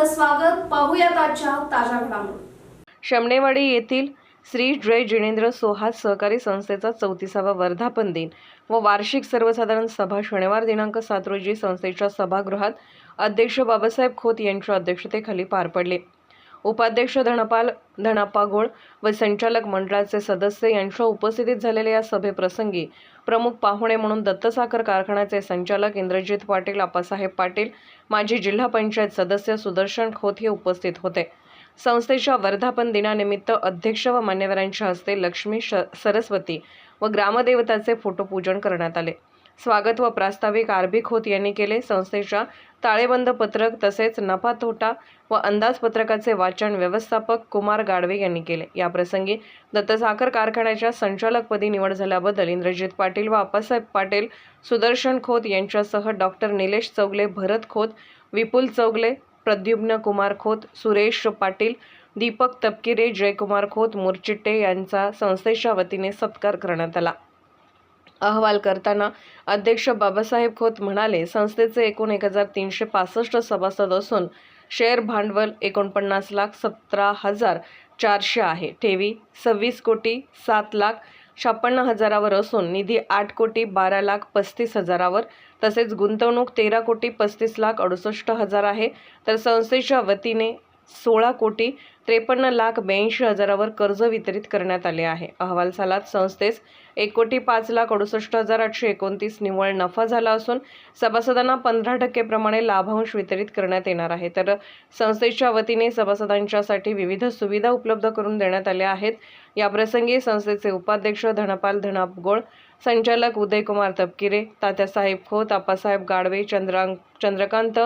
आपलं स्वागत. पाहूयात आजच्या ताज्या घडामोडी. शमनेवाडी येथील श्री जय जिनेंद्र सोहास सहकारी संस्थेचा 34वा वर्धापन दिन व वार्षिक सर्वसाधारण सभा शनिवार दिनांक 7 रोजी संस्थेच्या सभागृहात अध्यक्ष बाबासाहेब खोत यांच्या अध्यक्षतेखाली पार पडले. उपाध्यक्ष धनाप्पा गोळ व संचालक मंडळाचे सदस्य यांच्या उपस्थितीत झालेल्या या सभेप्रसंगी प्रमुख पाहुणे म्हणून दत्त साखर कारखान्याचे संचालक इंद्रजित पाटील, आप्पासाहेब पाटील, माजी जिल्हा पंचायत सदस्य सुदर्शन खोत हे उपस्थित होते. संस्थेच्या वर्धापन दिनानिमित्त अध्यक्ष व मान्यवरांच्या हस्ते लक्ष्मी सरस्वती व ग्रामदेवताचे फोटोपूजन करण्यात आले. स्वागत व प्रास्ताविक आरबी खोत यांनी केले. संस्थेच्या ताळेबंद पत्रक तसेच नफा तोटा व अंदाजपत्रकाचे वाचन व्यवस्थापक कुमार गाडवे यांनी केले. या प्रसंगी दत्त साखर कारखान्याच्या संचालकपदी निवड झाल्याबद्दल इंद्रजित पाटील व आप्पासाहेब पाटील, सुदर्शन खोत यांच्यासह डॉक्टर निलेश चौगले, भरत खोत, विपुल चौगले, प्रद्युम्न कुमार खोत, सुरेश पाटील, दीपक तपकिरे, जयकुमार खोत, मुरचिट्टे यांचा संस्थेच्या वतीने सत्कार करण्यात आला. अहवाल करताना अध्यक्ष बाबासाहेब खोत म्हणाले, संस्थेचे एकूण 1365 सभासद असून शेअर भांडवल 49,17,400 आहे. ठेवी 26,07,56,000 असून निधी 8,12,35,000 तसेच गुंतवणूक 13,35,68,000 आहे. तर संस्थेच्या वतीने 16,53,82,000 कर्ज वितरित करण्यात आले आहे. अहवाल सालात संस्थेस 1,05,68,829 निव्वळ नफा झाला असून सभासदांना 15% प्रमाणे लाभांश वितरित करण्यात येणार आहे. तर संस्थेच्या वतीने सभासदांच्यासाठी विविध सुविधा उपलब्ध करून देण्यात आल्या आहेत. या प्रसंगी संस्थेचे उपाध्यक्ष धनाप्पा गोळ, संचालक उदयकुमार तपकिरे, तात्यासाहेब खोत, आप्पासाहेब गाडवे, चंद्रकांत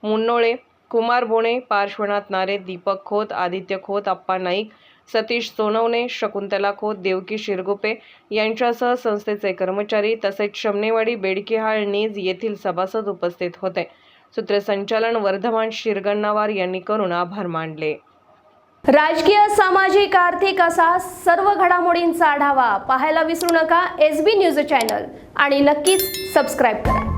मुन्नोळे, कुमार बोणे, पार्श्वनाथ नारे, दीपक खोत, आदित्य खोत, आप्पा नाईक, सतीश सोनवणे, शकुंतला खोत, देवकी शिरगुपे यांच्यासह संस्थेचे कर्मचारी तसेच शमनेवाडी, बेडकिहाळ, नीज येथील सभासद उपस्थित होते. सूत्रसंचालन वर्धमान शिरगण्णावार यांनी करून आभार मानले. राजकीय, सामाजिक, आर्थिक असा सर्व घडामोडींचा आढावा पाहायला विसरू नका SB न्यूज चॅनल आणि नक्कीच सबस्क्राईब करा.